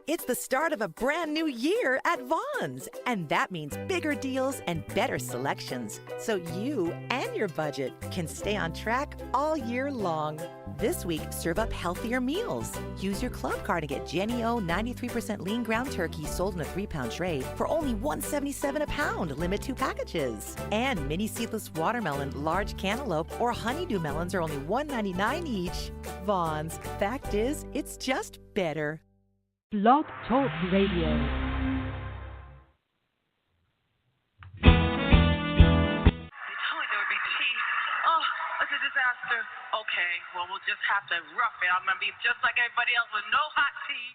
It's the start of a brand new year at Vons, and that means bigger deals and better selections, so you and your budget can stay on track all year long. This week, serve up healthier meals. Use your club card to get Jenny-O 93% lean ground turkey sold in a 3-pound tray for only $1.77 a pound, limit 2 packages. And mini seedless watermelon, large cantaloupe, or honeydew melons are only $1.99 each. Vons, fact is, it's just better. Blog Talk Radio. They told me there would be tea. Oh, it's a disaster. Okay, well, we'll just have to rough it. I'm going to be just like everybody else with no hot tea.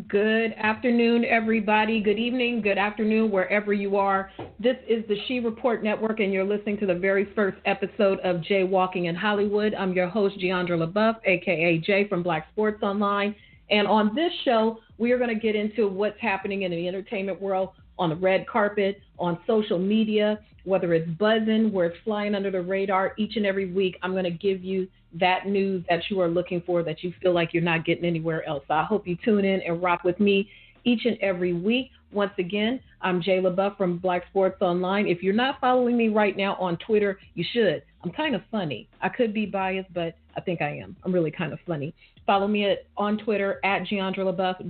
Good afternoon, everybody. Good evening, good afternoon, wherever you are. This is the She Report Network, and you're listening to the very first episode of Jae Walking in Hollywood. I'm your host, Jeandra LeBeauf, a.k.a. Jay from Black Sports Online. And on this show, we are going to get into what's happening in the entertainment world, on the red carpet, on social media, whether it's buzzing, where it's flying under the radar. Each and every week, I'm going to give you that news that you are looking for, that you feel like you're not getting anywhere else. So I hope you tune in and rock with me each and every week. Once again, I'm Jae LeBeauf from Black Sports Online. If you're not following me right now on Twitter, you should. I'm kind of funny. I could be biased, but I think I am. I'm really kind of funny. Follow me on Twitter at Jeandra LeBeauf,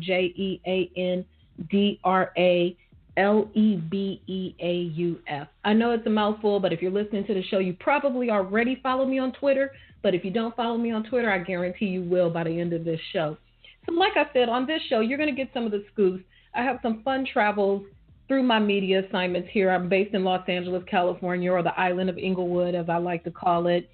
JeandraLebeauf. I know it's a mouthful, but if you're listening to the show, you probably already follow me on Twitter. But if you don't follow me on Twitter, I guarantee you will by the end of this show. So like I said, on this show, you're going to get some of the scoops. I have some fun travels through my media assignments here. I'm based in Los Angeles, California, or the island of Inglewood, as I like to call it.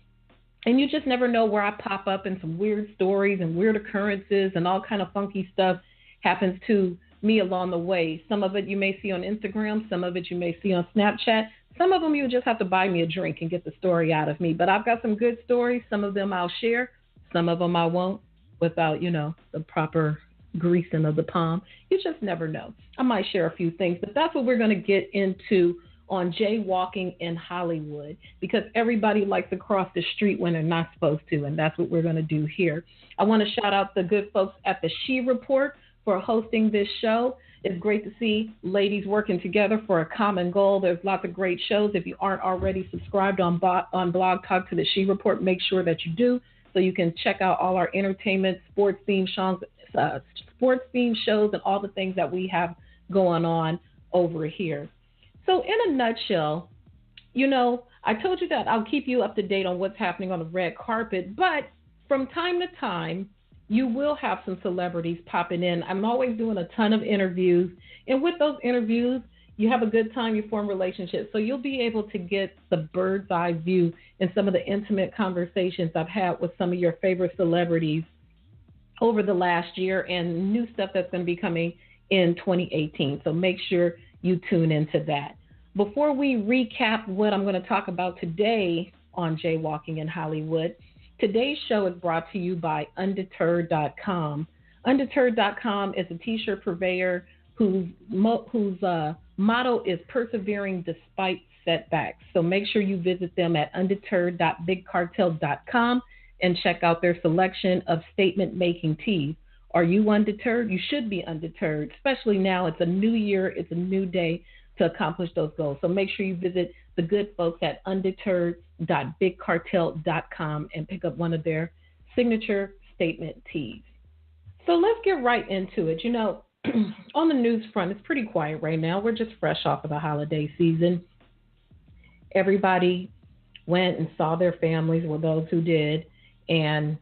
And you just never know where I pop up, and some weird stories and weird occurrences and all kind of funky stuff happens to me along the way. Some of it you may see on Instagram. Some of it you may see on Snapchat. Some of them you just have to buy me a drink and get the story out of me. But I've got some good stories. Some of them I'll share. Some of them I won't, without, the proper greasing of the palm. You just never know. I might share a few things, but that's what we're going to get into on Jae Walking in Hollywood, because everybody likes to cross the street when they're not supposed to, and that's what we're going to do here. I want to shout out the good folks at the She Report for hosting this show. It's great to see ladies working together for a common goal. There's lots of great shows. If you aren't already subscribed on Blog Talk to the She Report, make sure that you do, so you can check out all our entertainment, sports-themed shows, and all the things that we have going on over here. So in a nutshell, I told you that I'll keep you up to date on what's happening on the red carpet, but from time to time, you will have some celebrities popping in. I'm always doing a ton of interviews. And with those interviews, you have a good time, you form relationships. So you'll be able to get the bird's eye view in some of the intimate conversations I've had with some of your favorite celebrities over the last year, and new stuff that's going to be coming in 2018. So make sure you tune into that. Before we recap what I'm going to talk about today on Jae Walking in Hollywood, today's show is brought to you by Undeterred.com. Undeterred.com is a t-shirt purveyor whose motto is persevering despite setbacks. So make sure you visit them at undeterred.bigcartel.com and check out their selection of statement-making tees. Are you undeterred? You should be undeterred, especially now. It's a new year. It's a new day to accomplish those goals. So make sure you visit the good folks at undeterred.bigcartel.com and pick up one of their signature statement tees. So let's get right into it. On the news front, it's pretty quiet right now. We're just fresh off of the holiday season. Everybody went and saw their families, or those who did, and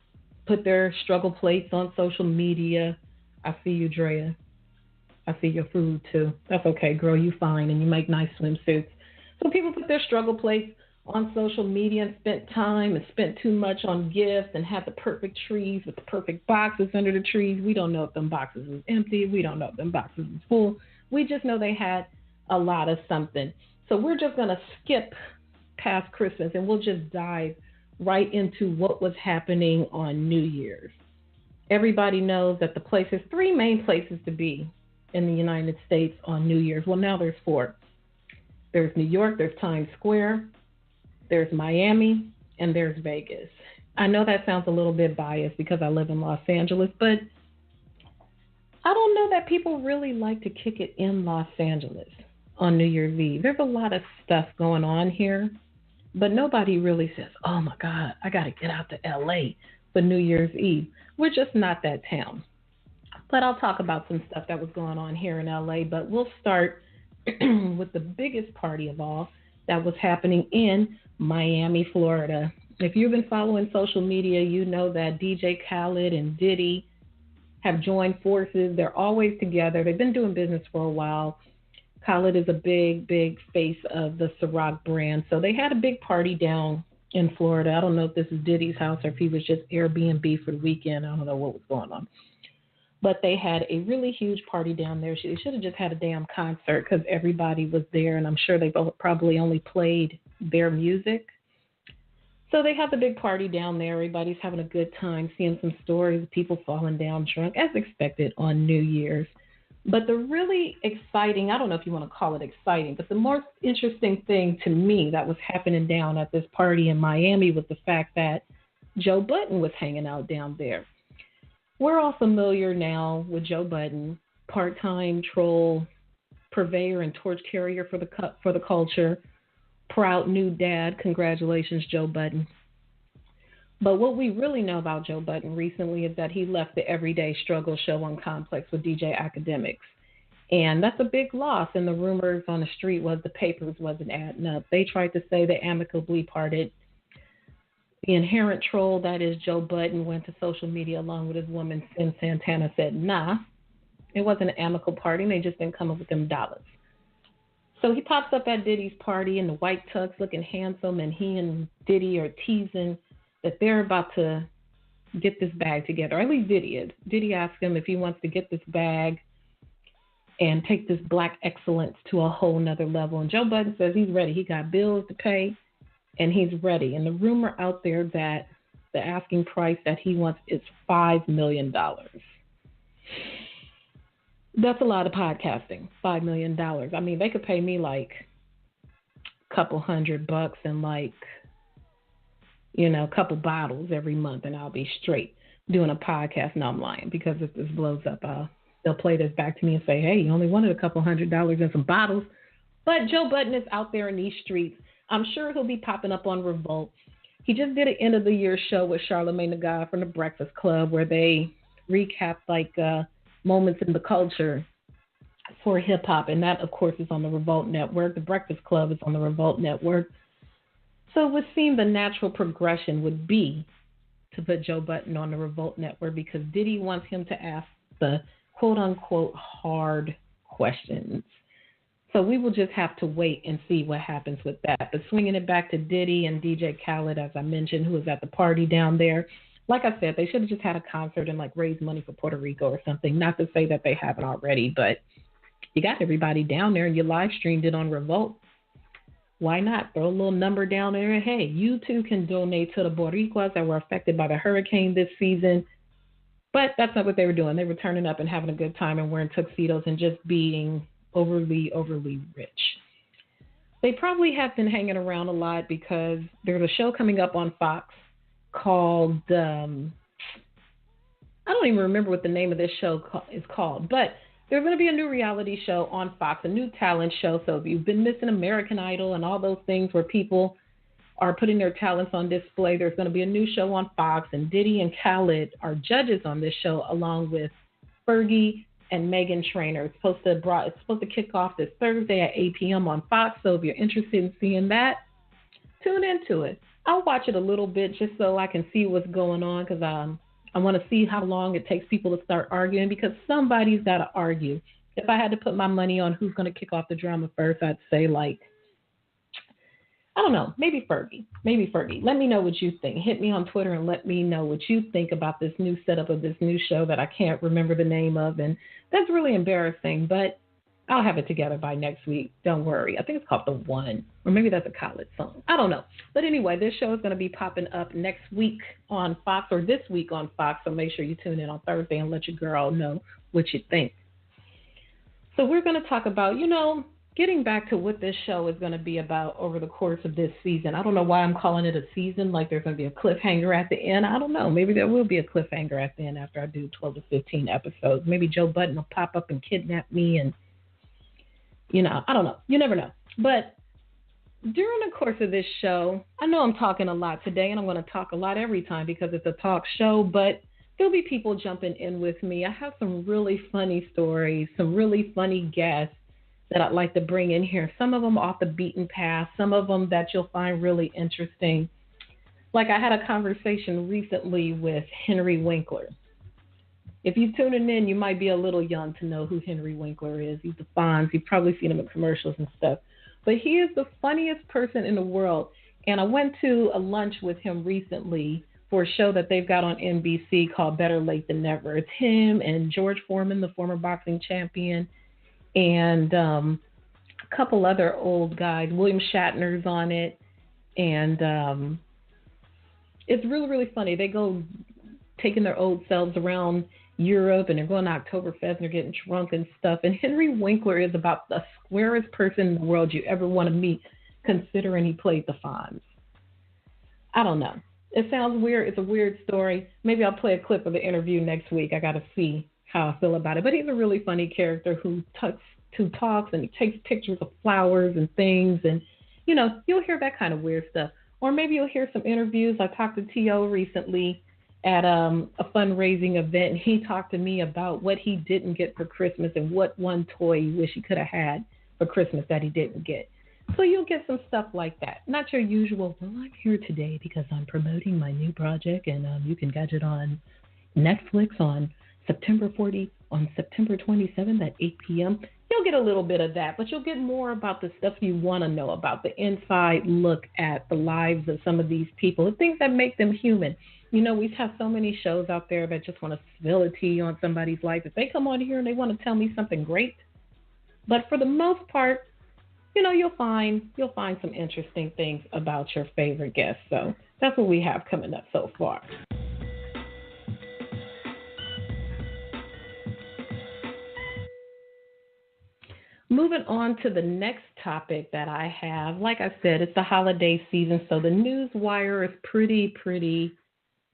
put their struggle plates on social media. I see you, Drea. I see your food, too. That's okay, girl. You fine, and you make nice swimsuits. So people put their struggle plates on social media and spent time and spent too much on gifts and had the perfect trees with the perfect boxes under the trees. We don't know if them boxes was empty. We don't know if them boxes was full. We just know they had a lot of something. So we're just going to skip past Christmas, and we'll just dive right into what was happening on New Year's. Everybody knows that there's 3 main places to be in the United States on New Year's. Well, now there's 4. There's New York, there's Times Square, there's Miami, and there's Vegas. I know that sounds a little bit biased because I live in Los Angeles, but I don't know that people really like to kick it in Los Angeles on New Year's Eve. There's a lot of stuff going on here, but nobody really says, oh my God, I got to get out to LA for New Year's Eve. We're just not that town. But I'll talk about some stuff that was going on here in LA, but we'll start with the biggest party of all that was happening in Miami, Florida. If you've been following social media, you know that DJ Khaled and Diddy have joined forces. They're always together. They've been doing business for a while. Khaled is a big, big face of the Ciroc brand. So they had a big party down in Florida. I don't know if this is Diddy's house or if he was just Airbnb for the weekend. I don't know what was going on. But they had a really huge party down there. They should have just had a damn concert because everybody was there, and I'm sure they probably only played their music. So they have the big party down there. Everybody's having a good time, seeing some stories of people falling down drunk, as expected on New Year's. But the really exciting, I don't know if you want to call it exciting, but the most interesting thing to me that was happening down at this party in Miami was the fact that Joe Budden was hanging out down there. We're all familiar now with Joe Budden, part-time troll, purveyor and torch carrier for the culture. Proud new dad. Congratulations, Joe Budden. But what we really know about Joe Budden recently is that he left the Everyday Struggle show on Complex with DJ Academics. And that's a big loss. And the rumors on the street was the papers wasn't adding up. They tried to say they amicably parted. The inherent troll, that is Joe Budden, went to social media along with his woman, Sin Santana, said, nah, it wasn't an amicable party. They just didn't come up with them dollars. So he pops up at Diddy's party in the white tux looking handsome, and he and Diddy are teasing that they're about to get this bag together. Or at least Diddy is. Diddy asked him if he wants to get this bag and take this black excellence to a whole nother level. And Joe Budden says he's ready. He got bills to pay, and he's ready. And the rumor out there that the asking price that he wants is $5 million. That's a lot of podcasting, $5 million. I mean, they could pay me like a couple $100 and like, a couple bottles every month, and I'll be straight doing a podcast. No, I'm lying, because if this blows up, they'll play this back to me and say, hey, you only wanted a couple $100 and some bottles. But Joe Budden is out there in these streets. I'm sure he'll be popping up on Revolt. He just did an end of the year show with Charlamagne the God from the Breakfast Club, where they recapped like moments in the culture for hip hop, and that of course is on the Revolt Network. The Breakfast Club is on the Revolt Network. So it would seem the natural progression would be to put Joe Budden on the Revolt Network, because Diddy wants him to ask the quote unquote hard questions. So we will just have to wait and see what happens with that. But swinging it back to Diddy and DJ Khaled, as I mentioned, who was at the party down there, like I said, they should have just had a concert and like raised money for Puerto Rico or something. Not to say that they haven't already, but you got everybody down there and you live streamed it on Revolt. Why not throw a little number down there? And hey, you too can donate to the Boricuas that were affected by the hurricane this season. But that's not what they were doing. They were turning up and having a good time and wearing tuxedos and just being overly rich. They probably have been hanging around a lot because there's a show coming up on Fox called, I don't even remember what the name of this show is called, but there's going to be a new reality show on Fox, a new talent show. So if you've been missing American Idol and all those things where people are putting their talents on display, there's going to be a new show on Fox, and Diddy and Khaled are judges on this show along with Fergie and Meghan Trainor. It's supposed to kick off this Thursday at 8 p.m. on Fox. So if you're interested in seeing that, tune into it. I'll watch it a little bit just so I can see what's going on, because I want to see how long it takes people to start arguing, because somebody's got to argue. If I had to put my money on who's going to kick off the drama first, I'd say I don't know, maybe Fergie. Let me know what you think. Hit me on Twitter and let me know what you think about this new setup of this new show that I can't remember the name of. And that's really embarrassing, but I'll have it together by next week. Don't worry. I think it's called The One, or maybe that's a college song. I don't know. But anyway, this show is going to be popping up next week on Fox, or this week on Fox. So make sure you tune in on Thursday and let your girl know what you think. So we're going to talk about, getting back to what this show is going to be about over the course of this season. I don't know why I'm calling it a season, like there's going to be a cliffhanger at the end. I don't know. Maybe there will be a cliffhanger at the end after I do 12 to 15 episodes. Maybe Joe Budden will pop up and kidnap me and, I don't know. You never know. But during the course of this show, I know I'm talking a lot today, and I'm going to talk a lot every time because it's a talk show, but there'll be people jumping in with me. I have some really funny stories, some really funny guests that I'd like to bring in here. Some of them off the beaten path, some of them that you'll find really interesting. Like I had a conversation recently with Henry Winkler. If you're tuning in, you might be a little young to know who Henry Winkler is. He's the Fonz. You've probably seen him in commercials and stuff. But he is the funniest person in the world. And I went to a lunch with him recently for a show that they've got on NBC called Better Late Than Never. It's him and George Foreman, the former boxing champion, and a couple other old guys. William Shatner's on it. And it's really, really funny. They go taking their old selves around Europe, and they're going to Oktoberfest, and they're getting drunk and stuff. And Henry Winkler is about the squarest person in the world you ever want to meet, considering he played the Fonz. I don't know. It sounds weird. It's a weird story. Maybe I'll play a clip of the interview next week. I got to see how I feel about it. But he's a really funny character who talks and he takes pictures of flowers and things. And, you'll hear that kind of weird stuff. Or maybe you'll hear some interviews. I talked to T.O. recently at a fundraising event, and he talked to me about what he didn't get for Christmas and what one toy he wish he could have had for Christmas that he didn't get. So you'll get some stuff like that. Not your usual, well, I'm here today because I'm promoting my new project, and you can catch it on Netflix on September 27th at 8 p.m. You'll get a little bit of that, but you'll get more about the stuff you want to know about, the inside look at the lives of some of these people, the things that make them human. We have so many shows out there that just want to spill a tea on somebody's life. If they come on here and they want to tell me something great, but for the most part, you'll find some interesting things about your favorite guests. So that's what we have coming up so far. Moving on to the next topic that I have. Like I said, it's the holiday season, so the news wire is pretty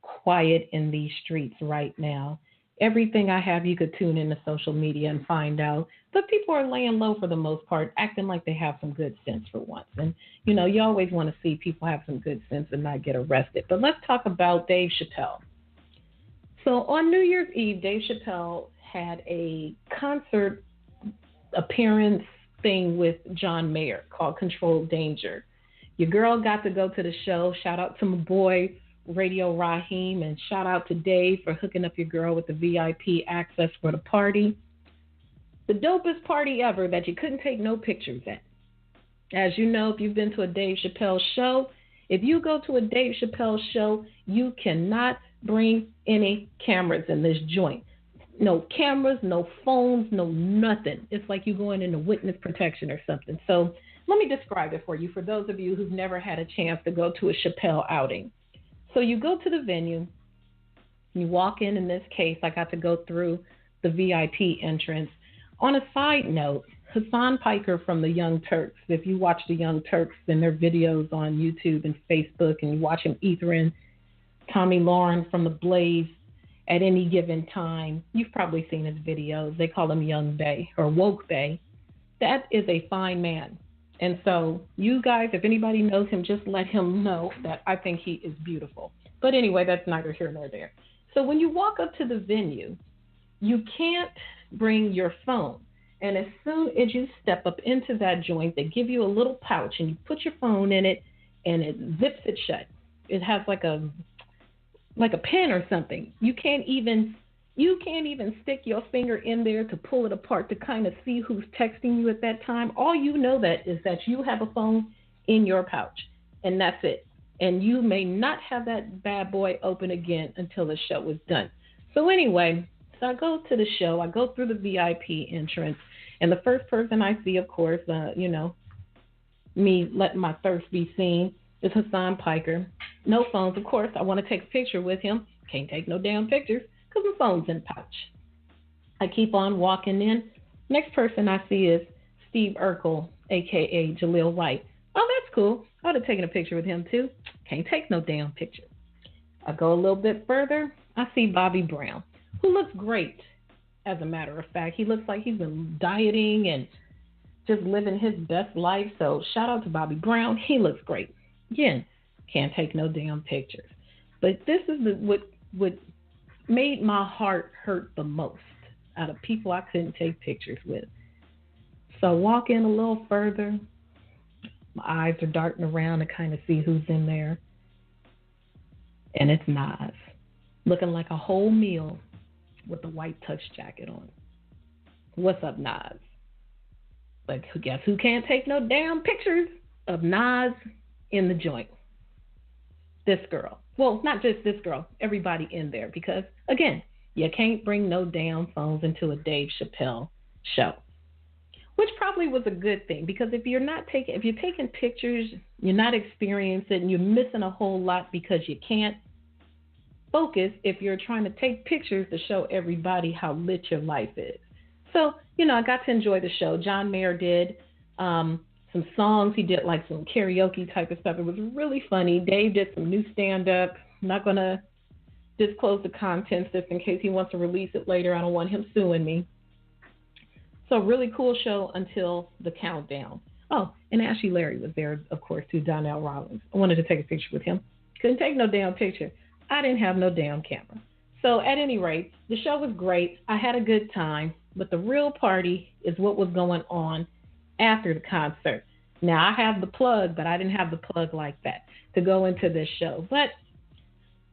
quiet in these streets right now. Everything I have, you could tune into social media and find out. But people are laying low for the most part, acting like they have some good sense for once. And, you always want to see people have some good sense and not get arrested. But let's talk about Dave Chappelle. So on New Year's Eve, Dave Chappelle had a concert appearance thing with John Mayer called Controlled Danger. Your girl got to go to the show. Shout out to my boy, Radio Raheem, and shout out to Dave for hooking up your girl with the VIP access for the party. The dopest party ever that you couldn't take no pictures at. As you know, if you've been to a Dave Chappelle show, if you go to a Dave Chappelle show, you cannot bring any cameras in this joint. No cameras, no phones, no nothing. It's like you going into witness protection or something. So let me describe it for you, for those of you who've never had a chance to go to a Chappelle outing. So you go to the venue, you walk in this case, I got to go through the VIP entrance. On a side note, Hassan Piker from the Young Turks, if you watch the Young Turks and their videos on YouTube and Facebook, and you watch him Etherin, Tommy Lauren from the Blaze, at any given time, you've probably seen his videos. They call him Young Bay or Woke Bay. That is a fine man. And so you guys, if anybody knows him, just let him know that I think he is beautiful. But anyway, that's neither here nor there. So when you walk up to the venue, you can't bring your phone. And as soon as you step up into that joint, they give you a little pouch and you put your phone in it and it zips it shut. It has like a pen or something. You can't even stick your finger in there to pull it apart to kind of see who's texting you at that time. All you know is that you have a phone in your pouch, and that's it. And you may not have that bad boy open again until the show is done. So anyway, so I go to the show. I go through the VIP entrance, and the first person I see, of course, me letting my thirst be seen, is Hassan Piker. No phones, of course. I want to take a picture with him. Can't take no damn pictures because my phone's in the pouch. I keep on walking in. Next person I see is Steve Urkel a.k.a. Jaleel White. Oh, that's cool. I would have taken a picture with him, too. Can't take no damn picture. I go a little bit further. I see Bobby Brown, who looks great, as a matter of fact. He looks like he's been dieting and just living his best life. So shout out to Bobby Brown. He looks great. Again, can't take no damn pictures. But this is what made my heart hurt the most out of people I couldn't take pictures with. So I walk in a little further. My eyes are darting around to kind of see who's in there. And it's Nas, looking like a whole meal with a white tux jacket on. What's up, Nas? But guess who can't take no damn pictures of Nas in the joint? This girl. Well, not just this girl, everybody in there. Because, again, you can't bring no damn phones into a Dave Chappelle show. Which probably was a good thing, because if you're taking pictures, you're not experiencing it, you're missing a whole lot because you can't focus if you're trying to take pictures to show everybody how lit your life is. So, I got to enjoy the show. John Mayer did some songs. He did like some karaoke type of stuff. It was really funny. Dave did some new stand-up. I'm not going to disclose the contents just in case he wants to release it later. I don't want him suing me. So really cool show until the countdown. Oh, and Ashley Larry was there, of course, too, Donnell Rollins. I wanted to take a picture with him. Couldn't take no damn picture. I didn't have no damn camera. So at any rate, the show was great. I had a good time. But the real party is what was going on after the concert. Now, I have the plug, but I didn't have the plug like that to go into this show. But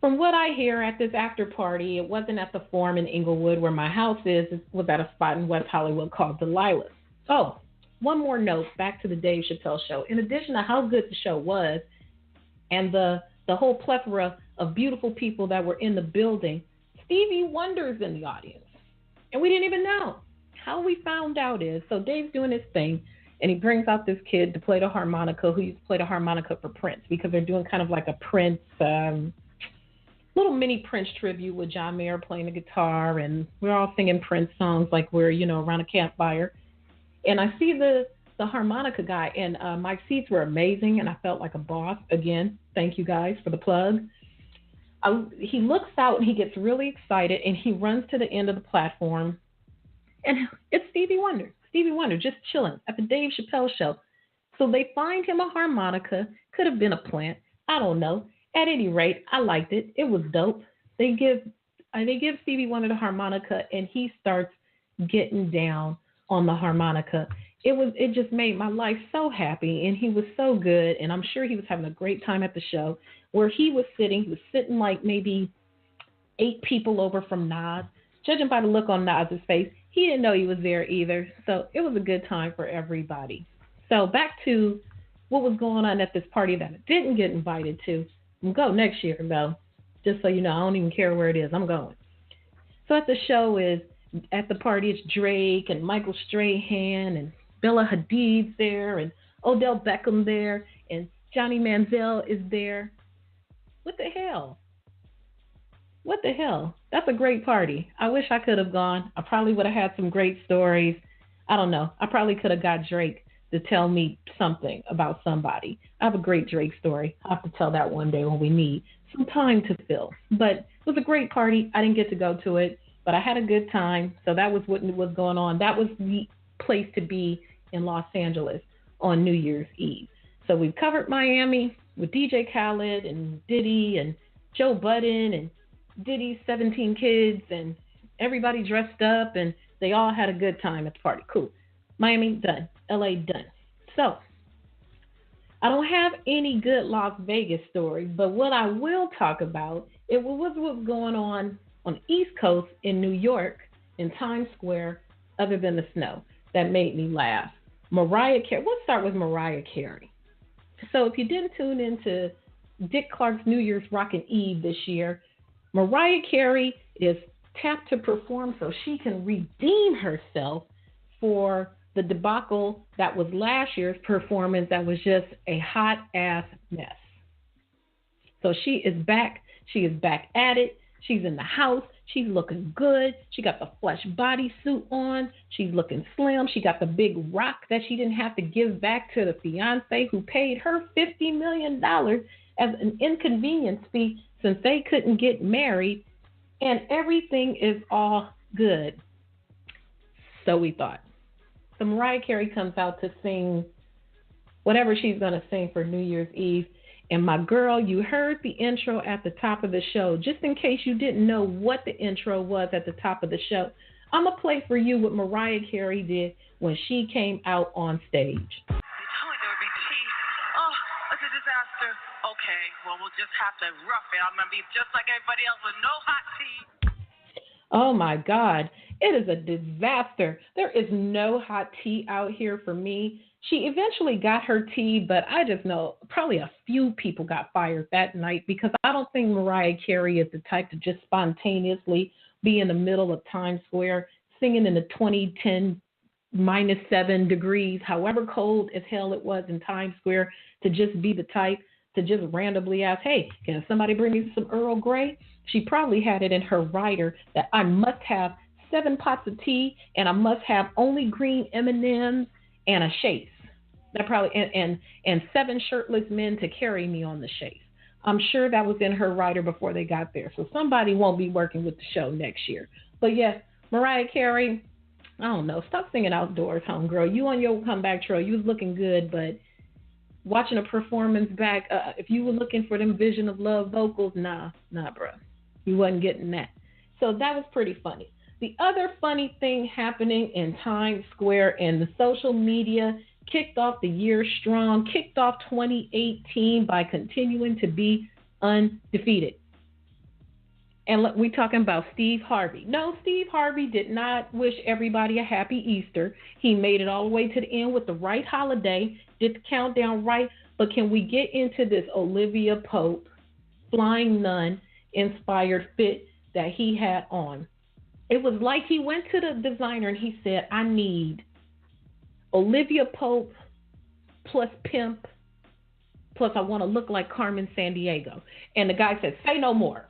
from what I hear at this after party, it wasn't at the Forum in Inglewood where my house is. It was at a spot in West Hollywood called Delilah's. Oh, one more note back to the Dave Chappelle show. In addition to how good the show was and the whole plethora of beautiful people that were in the building, Stevie Wonder's in the audience. And we didn't even know. How we found out is, so Dave's doing his thing, and he brings out this kid to play the harmonica, who used to play the harmonica for Prince, because they're doing kind of like a Prince, little mini Prince tribute with John Mayer playing the guitar, and we're all singing Prince songs like we're, around a campfire. And I see the harmonica guy, and my seats were amazing, and I felt like a boss. Again, thank you guys for the plug. He looks out, and he gets really excited, and he runs to the end of the platform, and it's Stevie Wonder. Stevie Wonder just chilling at the Dave Chappelle show. So they find him a harmonica. Could have been a plant. I don't know. At any rate, I liked it. It was dope. They give Stevie Wonder the harmonica, and he starts getting down on the harmonica. It just made my life so happy, and he was so good, and I'm sure he was having a great time at the show. Where he was sitting like maybe 8 people over from Nas. Judging by the look on Nas's face, he didn't know he was there either. So it was a good time for everybody. So back to what was going on at this party that I didn't get invited to. I'm going next year, though. Just so you know, I don't even care where it is. I'm going. So at the party, it's Drake and Michael Strahan and Bella Hadid's there and Odell Beckham there and Johnny Manziel is there. What the hell? What the hell? That's a great party. I wish I could have gone. I probably would have had some great stories. I don't know. I probably could have got Drake to tell me something about somebody. I have a great Drake story. I'll have to tell that one day when we need some time to fill. But it was a great party. I didn't get to go to it, but I had a good time. So that was what was going on. That was the place to be in Los Angeles on New Year's Eve. So we've covered Miami with DJ Khaled and Diddy and Joe Budden and Diddy's 17 kids and everybody dressed up and they all had a good time at the party. Cool. Miami, done. LA, done. So I don't have any good Las Vegas stories, but what I will talk about was what's going on the East Coast in New York in Times Square other than the snow. That made me laugh. Mariah Carey. Let's start with Mariah Carey. So if you didn't tune into Dick Clark's New Year's Rockin' Eve this year, Mariah Carey is tapped to perform so she can redeem herself for the debacle that was last year's performance that was just a hot-ass mess. So she is back. She is back at it. She's in the house. She's looking good. She got the flesh bodysuit on. She's looking slim. She got the big rock that she didn't have to give back to the fiance who paid her $50 million as an inconvenience fee since they couldn't get married. And everything is all good. So we thought. So Mariah Carey comes out to sing whatever she's going to sing for New Year's Eve. And my girl, you heard the intro at the top of the show. Just in case you didn't know what the intro was at the top of the show, I'm going to play for you what Mariah Carey did when she came out on stage. They told me there would be tea. Oh, it's a disaster. Okay, well, we'll just have to rough it. I'm going to be just like everybody else with no hot tea. Oh, my God. It is a disaster. There is no hot tea out here for me. She eventually got her tea, but I just know probably a few people got fired that night because I don't think Mariah Carey is the type to just spontaneously be in the middle of Times Square singing in the 2010 -7 degrees, however cold as hell it was in Times Square, to just be the type to just randomly ask, hey, can somebody bring me some Earl Grey? She probably had it in her rider that I must have 7 pots of tea and I must have only green M&Ms and a chaise. That probably and 7 shirtless men to carry me on the chaise. I'm sure that was in her rider before they got there. So somebody won't be working with the show next year. But yeah, Mariah Carey, I don't know. Stop singing outdoors, homegirl. You on your comeback trail. You was looking good, but watching a performance back, if you were looking for them Vision of Love vocals, nah, bro. You wasn't getting that. So that was pretty funny. The other funny thing happening in Times Square and the social media kicked off the year strong, kicked off 2018 by continuing to be undefeated. And we're talking about Steve Harvey. No, Steve Harvey did not wish everybody a happy Easter. He made it all the way to the end with the right holiday, did the countdown right. But can we get into this Olivia Pope Flying Nun inspired fit that he had on? It was like he went to the designer and he said, I need Olivia Pope plus pimp, plus I want to look like Carmen Sandiego. And the guy said, say no more.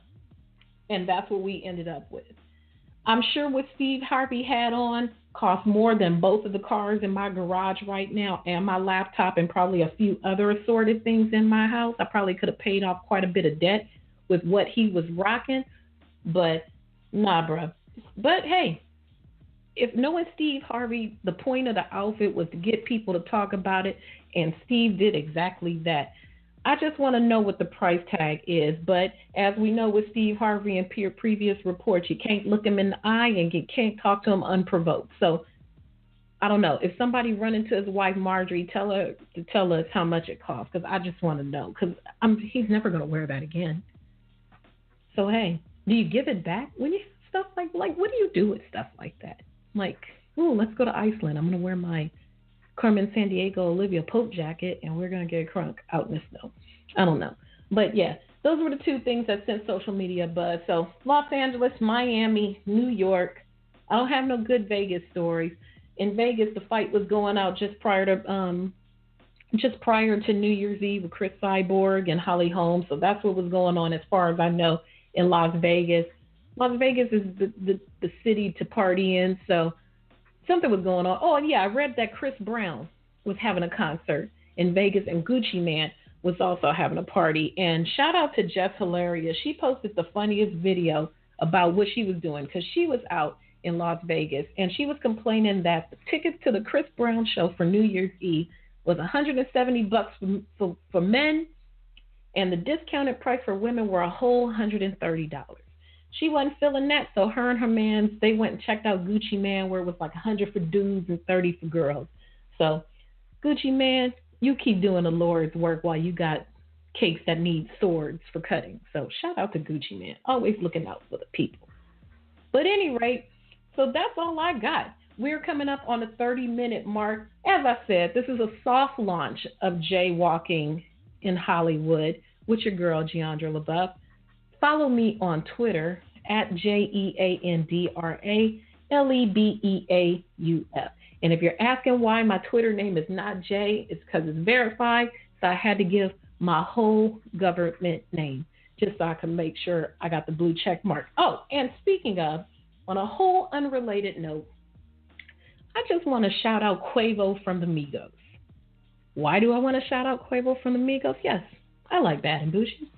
And that's what we ended up with. I'm sure what Steve Harvey had on cost more than both of the cars in my garage right now and my laptop and probably a few other assorted things in my house. I probably could have paid off quite a bit of debt with what he was rocking. But nah, bro. But hey, if knowing Steve Harvey, the point of the outfit was to get people to talk about it, and Steve did exactly that. I just want to know what the price tag is. But as we know with Steve Harvey and previous reports, you can't look him in the eye and you can't talk to him unprovoked. So I don't know. If somebody run into his wife, Marjorie, tell her to tell us how much it costs, because I just want to know, because he's never going to wear that again. So, hey, do you give it back when you stuff like what do you do with stuff like that? Like, oh, let's go to Iceland. I'm going to wear my Carmen Sandiego Olivia Pope jacket, and we're going to get crunk out in the snow. I don't know. But, yeah, those were the two things that sent social media buzz. So, Los Angeles, Miami, New York. I don't have no good Vegas stories. In Vegas, the fight was going out just prior to New Year's Eve with Chris Cyborg and Holly Holmes. So that's what was going on as far as I know in Las Vegas. Las Vegas is the city to party in, so something was going on. Oh, yeah, I read that Chris Brown was having a concert in Vegas, and Gucci Mane was also having a party. And shout out to Jess Hilaria. She posted the funniest video about what she was doing, because she was out in Las Vegas, and she was complaining that the tickets to the Chris Brown show for New Year's Eve was $170 for men, and the discounted price for women were a whole $130. She wasn't feeling that, so her and her man, they went and checked out Gucci Mane, where it was like $100 for dudes and $30 for girls. So, Gucci Mane, you keep doing the Lord's work while you got cakes that need swords for cutting. So, shout out to Gucci Mane, always looking out for the people. But at any rate, so that's all I got. We're coming up on the 30-minute mark. As I said, this is a soft launch of Jae Walking in Hollywood with your girl, Jeandra LeBeauf. Follow me on Twitter at JeandraLebeauf. And if you're asking why my Twitter name is not Jay, it's because it's verified. So I had to give my whole government name. just so I can make sure I got the blue check mark. Oh, and speaking of, on a whole unrelated note, I just want to shout out Quavo from the Migos. Why do I want to shout out Quavo from the Migos? Yes, I like Bad and Bougie.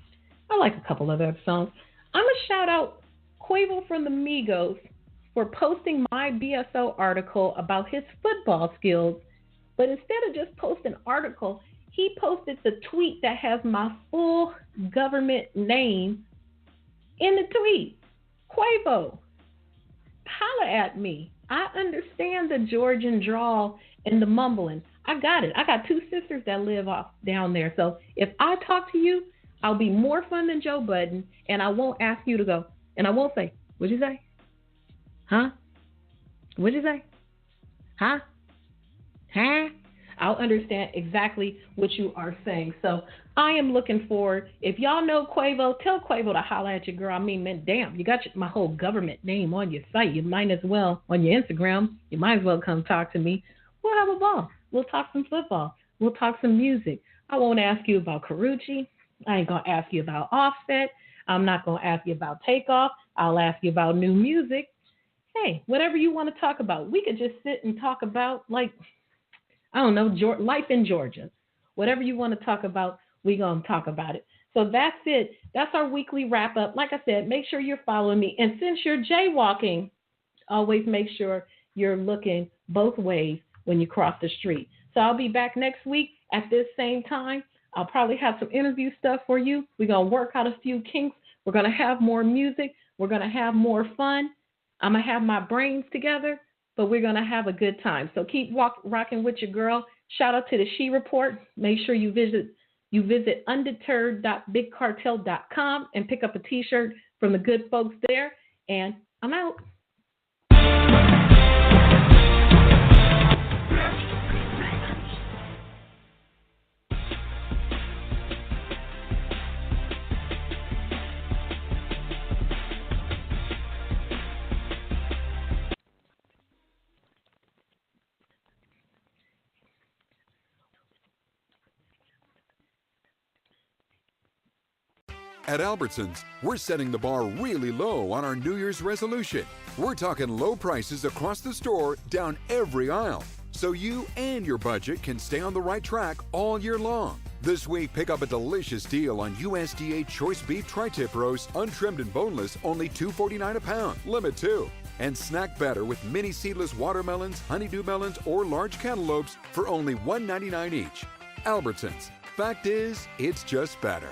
I like a couple of other songs. I'm going to shout out Quavo from the Migos for posting my BSO article about his football skills. But instead of just posting an article, he posted the tweet that has my full government name in the tweet. Quavo, holla at me. I understand the Georgian drawl and the mumbling. I got it. I got two sisters that live off down there. So if I talk to you, I'll be more fun than Joe Budden, and I won't ask you to go. And I won't say, what'd you say? Huh? What'd you say? Huh? Huh? I'll understand exactly what you are saying. So I am looking forward. If y'all know Quavo, tell Quavo to holla at your girl. I mean, man, damn, you got my whole government name on your site. You might as well, on your Instagram, you might as well come talk to me. We'll have a ball. We'll talk some football. We'll talk some music. I won't ask you about Karuchi. I ain't going to ask you about Offset. I'm not going to ask you about Takeoff. I'll ask you about new music. Hey, whatever you want to talk about. We could just sit and talk about, like, I don't know, life in Georgia. Whatever you want to talk about, we're going to talk about it. So that's it. That's our weekly wrap up. Like I said, make sure you're following me. And since you're jaywalking, always make sure you're looking both ways when you cross the street. So I'll be back next week at this same time. I'll probably have some interview stuff for you. We're going to work out a few kinks. We're going to have more music. We're going to have more fun. I'm going to have my brains together, but we're going to have a good time. So keep rocking with your girl. Shout out to the She Report. Make sure you visit undeterred.bigcartel.com and pick up a T-shirt from the good folks there. And I'm out. At Albertsons, we're setting the bar really low on our New Year's resolution. We're talking low prices across the store, down every aisle, so you and your budget can stay on the right track all year long. This week, pick up a delicious deal on USDA choice beef tri-tip roast, untrimmed and boneless, only $2.49 a pound, limit 2. And snack better with mini seedless watermelons, honeydew melons, or large cantaloupes for only $1.99 each. Albertsons. Fact is, it's just better.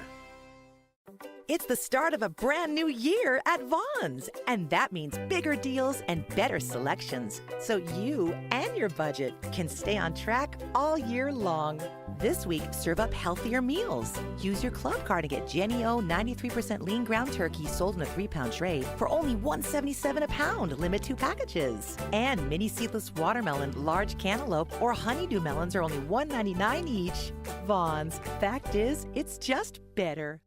It's the start of a brand new year at Vons, and that means bigger deals and better selections, so you and your budget can stay on track all year long. This week, serve up healthier meals. Use your club card to get Jenny O 93% lean ground turkey sold in a 3-pound tray for only $1.77 a pound, limit 2 packages. And mini seedless watermelon, large cantaloupe, or honeydew melons are only $1.99 each. Vons, fact is, it's just better.